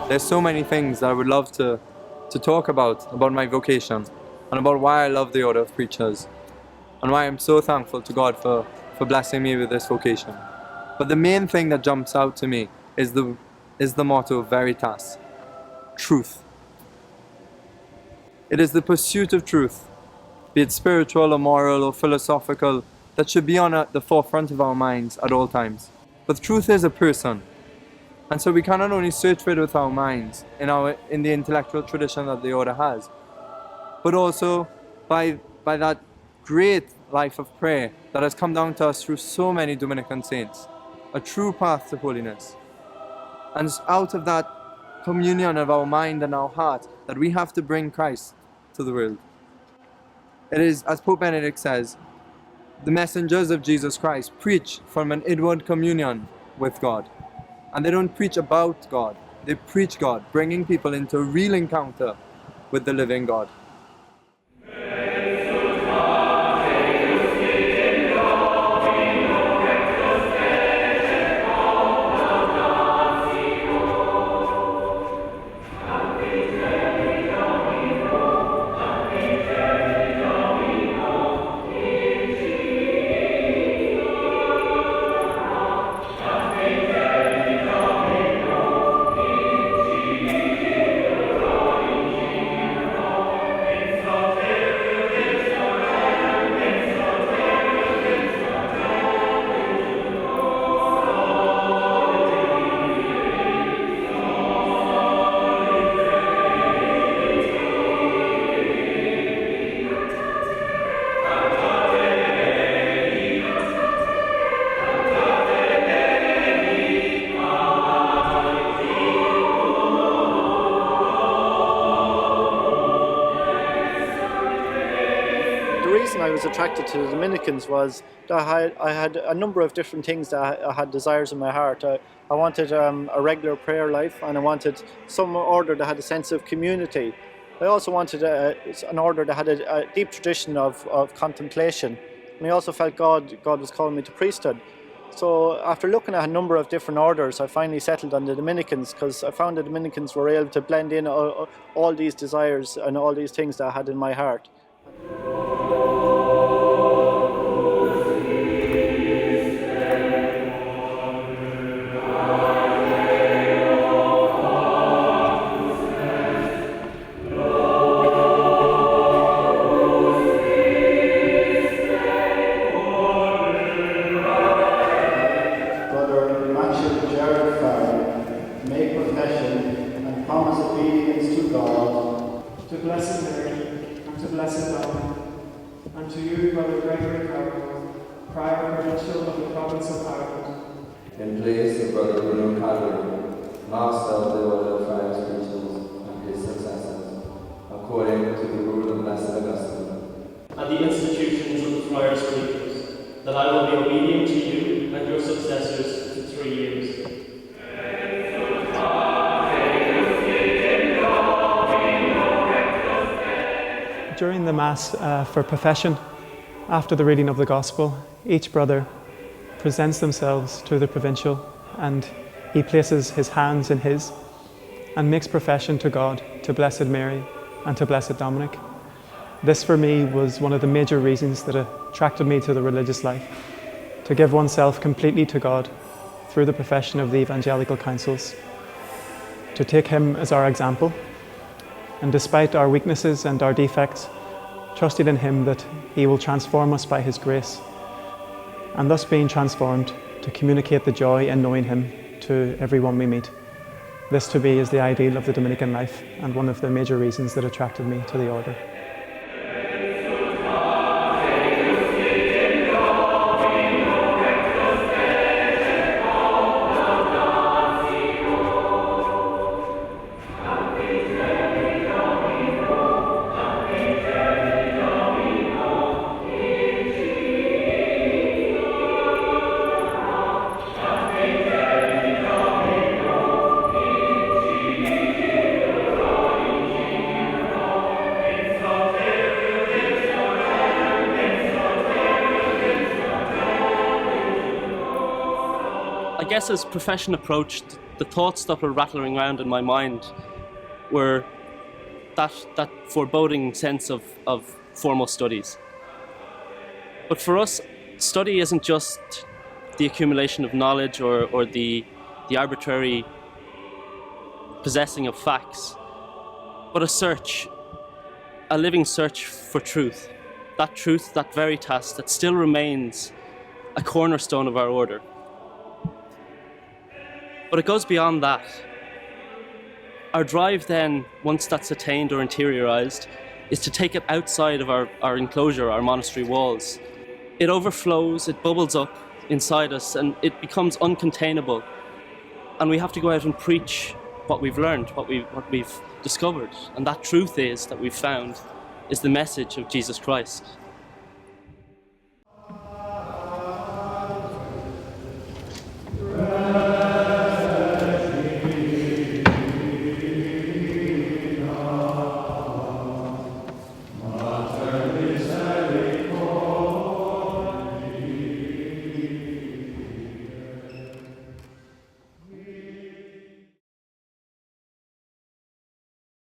There's so many things that I would love to talk about my vocation, and about why I love the order of preachers, and why I'm so thankful to God for blessing me with this vocation. But the main thing that jumps out to me is the motto Veritas, truth. It is the pursuit of truth, be it spiritual or moral or philosophical, that should be on the forefront of our minds at all times. But truth is a person, and so we cannot only search for it with our minds in the intellectual tradition that the order has, but also by that great life of prayer that has come down to us through so many Dominican saints, a true path to holiness. And it's out of that communion of our mind and our heart that we have to bring Christ to the world. It is, as Pope Benedict says, the messengers of Jesus Christ preach from an inward communion with God. And they don't preach about God, they preach God, bringing people into a real encounter with the living God. I was attracted to the Dominicans was that I had a number of different things that I had desires in my heart. I wanted a regular prayer life, and I wanted some order that had a sense of community. I also wanted an order that had a deep tradition of contemplation, and I also felt God was calling me to priesthood. So after looking at a number of different orders, I finally settled on the Dominicans, because I found the Dominicans were able to blend in all these desires and all these things that I had in my heart. To Blessed Mary, and to Blessed Dominicans, and to you, Brother Gregory Cardinal, Prior Provincial of the Province of Ireland. In place of Brother Bruno Calvary, Master of the Order of Friars Preachers and his successors, according to the rule of Blessed Augustine. And the institutions of the Friars Preachers, that I will be obedient to you and your successors for 3 years. During the Mass for profession, after the reading of the Gospel, each brother presents themselves to the provincial, and he places his hands in his and makes profession to God, to Blessed Mary and to Blessed Dominic. This for me was one of the major reasons that attracted me to the religious life, to give oneself completely to God through the profession of the evangelical councils, to take him as our example, and despite our weaknesses and our defects, trusted in him that he will transform us by his grace, and thus being transformed, to communicate the joy in knowing him to everyone we meet. This to me is the ideal of the Dominican life, and one of the major reasons that attracted me to the order. I guess as profession approached, the thoughts that were rattling around in my mind were that foreboding sense of formal studies. But for us, study isn't just the accumulation of knowledge or the arbitrary possessing of facts, but a search, a living search for truth, that veritas that still remains a cornerstone of our order. But it goes beyond that. Our drive then, once that's attained or interiorized, is to take it outside of our enclosure, our monastery walls. It overflows, it bubbles up inside us, and it becomes uncontainable. And we have to go out and preach what we've learned, what we've discovered. And that truth is, that we've found, is the message of Jesus Christ.